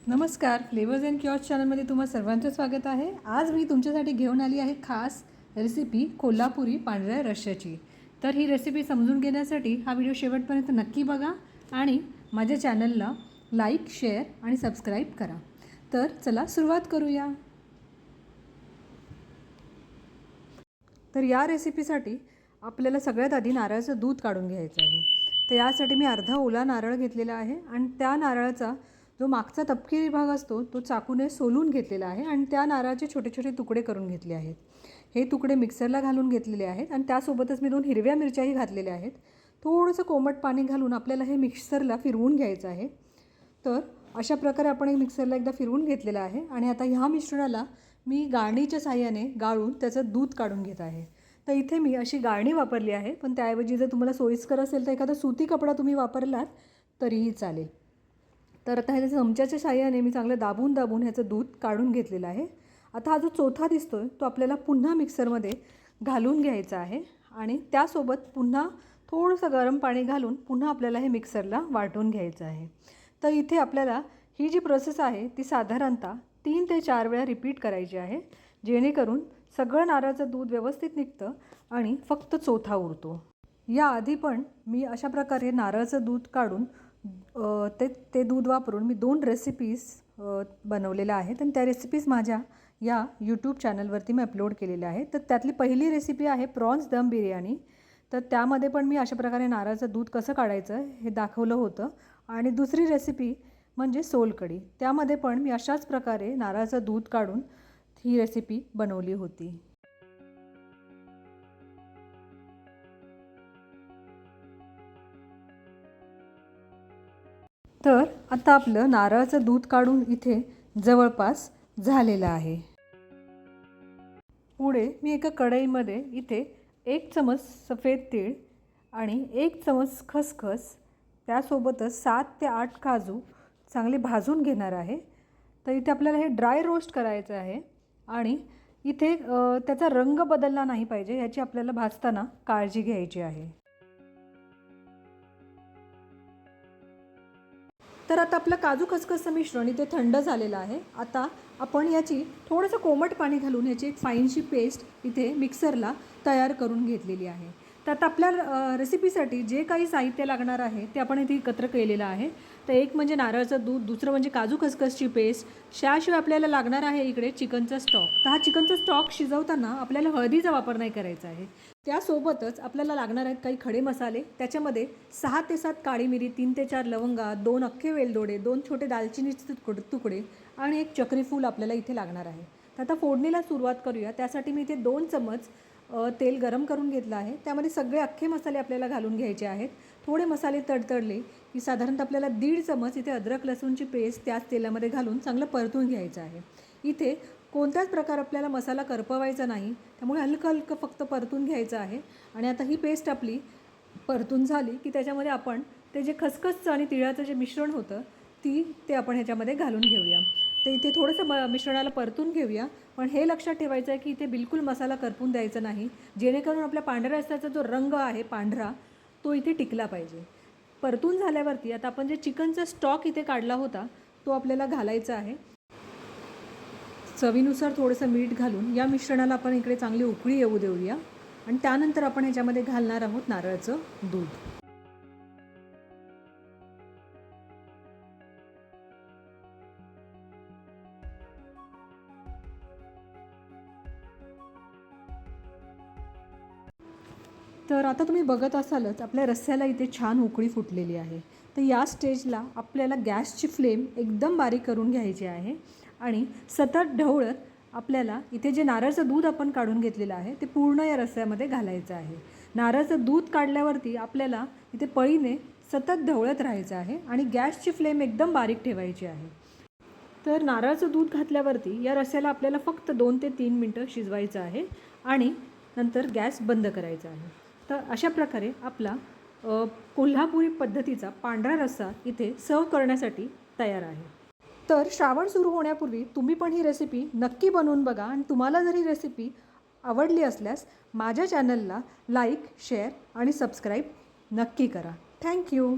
नमस्कार, flavours and cures चॅनलमध्ये तुम्हा सर्वांचं स्वागत आहे। आज मी तुमच्यासाठी घेऊन आली आहे खास रेसिपी कोल्हापुरी पांढऱ्या रश्श्याची। तर ही रेसिपी समजून घेण्यासाठी हा व्हिडिओ शेवटपर्यंत नक्की बघा आणि माझ्या चॅनलला लाईक, शेअर आणि सबस्क्राईब करा। तर चला सुरुवात करूया। तर या रेसिपीसाठी आपल्याला सगळ्यात आधी नारळाचं दूध काढून घ्यायचं आहे। तर यासाठी मी अर्धा ओला नारळ घेतलेला आहे आणि त्या नारळाचा जो मागचा तपकिरी भाग असतो तो चाकूने सोलून घेतलेला आहे आणि त्या नारळाचे छोटे छोटे तुकडे करून घेतले आहेत। हे तुकडे मिक्सरला घालून घेतलेले आहेत आणि त्यासोबतच मी 2 हिरव्या मिरच्याही घातलेल्या आहेत। थोडंसं कोमट पाणी घालून आपल्याला हे मिक्सरला फिरवून घ्यायचं आहे। तर अशा प्रकारे आपण एक मिक्सरला एकदा फिरवून घेतलेला आहे आणि आता ह्या मिश्रणाला मी गाळणीच्या साहाय्याने गाळून त्याचं दूध काढून घेत आहे। तर इथे मी अशी गाळणी वापरली आहे, पण त्याऐवजी जर तुम्हाला सोयीस्कर असेल तर एखादा सुती कपडा तुम्ही वापरलात तरीही चालेल। तर आता ह्याच्या चमच्याच्या साहाय्याने मी चांगलं दाबून ह्याचं दूध काढून घेतलेलं आहे। आता हा जो चौथा दिसतोय तो आपल्याला पुन्हा मिक्सरमध्ये घालून घ्यायचा आहे आणि त्यासोबत पुन्हा थोडंसं गरम पाणी घालून पुन्हा आपल्याला हे मिक्सरला वाटून घ्यायचं आहे। तर इथे आपल्याला ही जी प्रोसेस आहे ती साधारणतः 3 ते 4 वेळा रिपीट करायची आहे, जेणेकरून सगळं नारळाचं दूध व्यवस्थित निघतं आणि फक्त चौथा उरतो। याआधी पण मी अशा प्रकारे नारळाचं दूध काढून ते दूध वापरून मी 2 रेसिपीज बनवलेल्या आहेत आणि त्या रेसिपीज माझ्या या यूट्यूब चॅनलवरती मी अपलोड केलेल्या आहेत। तर त्यातली पहिली रेसिपी आहे प्रॉन्स दम बिर्याणी। तर त्यामध्ये पण मी अशा प्रकारे नारळाचं दूध कसं काढायचं हे दाखवलं होतं आणि दुसरी रेसिपी म्हणजे सोलकढी, त्यामध्ये पण मी अशाच प्रकारे नारळाचं दूध काढून ही रेसिपी बनवली होती। तर आता आपलं नारळाचं दूध काढून इथे जवळपास झालेलं आहे। पुढे मी एका कढईमध्ये इथे 1 चमच सफेद तीळ आणि 1 चमच खसखस, त्यासोबतच 7 ते 8 काजू चांगले भाजून घेणार आहे। तर इथे आपल्याला हे ड्राय रोस्ट करायचं आहे आणि इथे त्याचा रंग बदलला नाही पाहिजे याची आपल्याला भाजताना काळजी घ्यायची आहे। तर आता आपलं काजू खसखसचं मिश्रण इथे थंड झालेलं आहे। आता आपण याची थोडंसं कोमट पाणी घालून याची एक फाईनशी पेस्ट इथे मिक्सरला तयार करून घेतलेली आहे। तर आता आपल्या रेसिपीसाठी जे काही साहित्य लागणार आहे ते आपण इथे एकत्र केलेलं आहे। तर एक म्हणजे नारळाचं दूध, दुसरं म्हणजे काजू खसखसची पेस्ट, त्याशिवाय आपल्याला लागणार आहे इकडे चिकनचा स्टॉक। तर हा चिकनचा स्टॉक शिजवताना आपल्याला हळदीचा वापर नाही करायचा आहे। त्यासोबतच आपल्याला लागणार आहेत काही खडे मसाले, त्याच्यामध्ये 6 ते 7 काळी मिरी, 3 ते 4 लवंगा, 2 अख्खे वेलदोडे, 2 छोटे दालचिनीचे तुकडे आणि 1 चक्री फूल आपल्याला इथे लागणार आहे। तर आता फोडणीला सुरुवात करूया। त्यासाठी मी इथे 2 चमच तेल गरम करून घेतलं आहे। त्यामध्ये सगळे अख्खे मसाले आपल्याला घालून घ्यायचे आहेत। थोडे मसाले तडतडले की साधारणतः आपल्याला 1.5 चमच इथे अद्रक लसूणची पेस्ट त्याच तेलामध्ये घालून चांगलं परतून घ्यायचं आहे। इथे कोणत्याच प्रकार आपल्याला मसाला करपवायचा नाही, त्यामुळे हलकं फक्त परतून घ्यायचं आहे। आणि आता ही पेस्ट आपली परतून झाली की त्याच्यामध्ये आपण ते जे खसखसचं आणि तिळाचं जे मिश्रण होतं ते आपण ह्याच्यामध्ये घालून घेऊया। तर इथे थोडंसं मिश्रणाला परतून घेऊया, पण हे लक्षात ठेवायचं आहे की इथे बिलकुल मसाला करपून द्यायचा नाही, जेणेकरून आपल्या पांढऱ्या रस्स्याचा जो रंग आहे पांढरा तो इथे टिकला पाहिजे। परतून झाल्यावरती आता आपण जे चिकनचा स्टॉक इथे काढला होता तो आपल्याला घालायचा आहे। चवीनुसार थोडंसं मीठ घालून या मिश्रणाला आपण इकडे चांगली उकळी येऊ देऊया आणि त्यानंतर आपण ह्याच्यामध्ये घालणार आहोत नारळाचं दूध। तर आता तुम्ही बघत असालच आपल्या रस्स्याला इथे छान उकळी फुटलेली आहे। तर या स्टेजला आपल्याला गॅसची फ्लेम एकदम बारीक करून घ्यायची आहे आणि सतत ढवळत आपल्याला इथे जे नारळाचं दूध आपण काढून घेतलेलं आहे ते पूर्ण या रस्स्यामध्ये घालायचं आहे। नारळाचं दूध काढल्यावरती आपल्याला इथे पळीने सतत ढवळत राहायचं आहे आणि गॅसची फ्लेम एकदम बारीक ठेवायची आहे। तर नारळाचं दूध घातल्यावरती या रस्स्याला आपल्याला फक्त 2 ते 3 मिनटं शिजवायचं आहे आणि नंतर गॅस बंद करायचा आहे। तर अशा प्रकारे आपला कोल्हापुरी पद्धतीचा पांढरा रस्सा इथे सर्व करण्यासाठी तयार आहे। तर श्रावण सुरू होण्यापूर्वी तुम्ही पण ही रेसिपी नक्की बनवून बघा आणि तुम्हाला जर ही रेसिपी आवडली असल्यास माझ्या चॅनलला लाईक, शेअर आणि सबस्क्राईब नक्की करा। थँक्यू।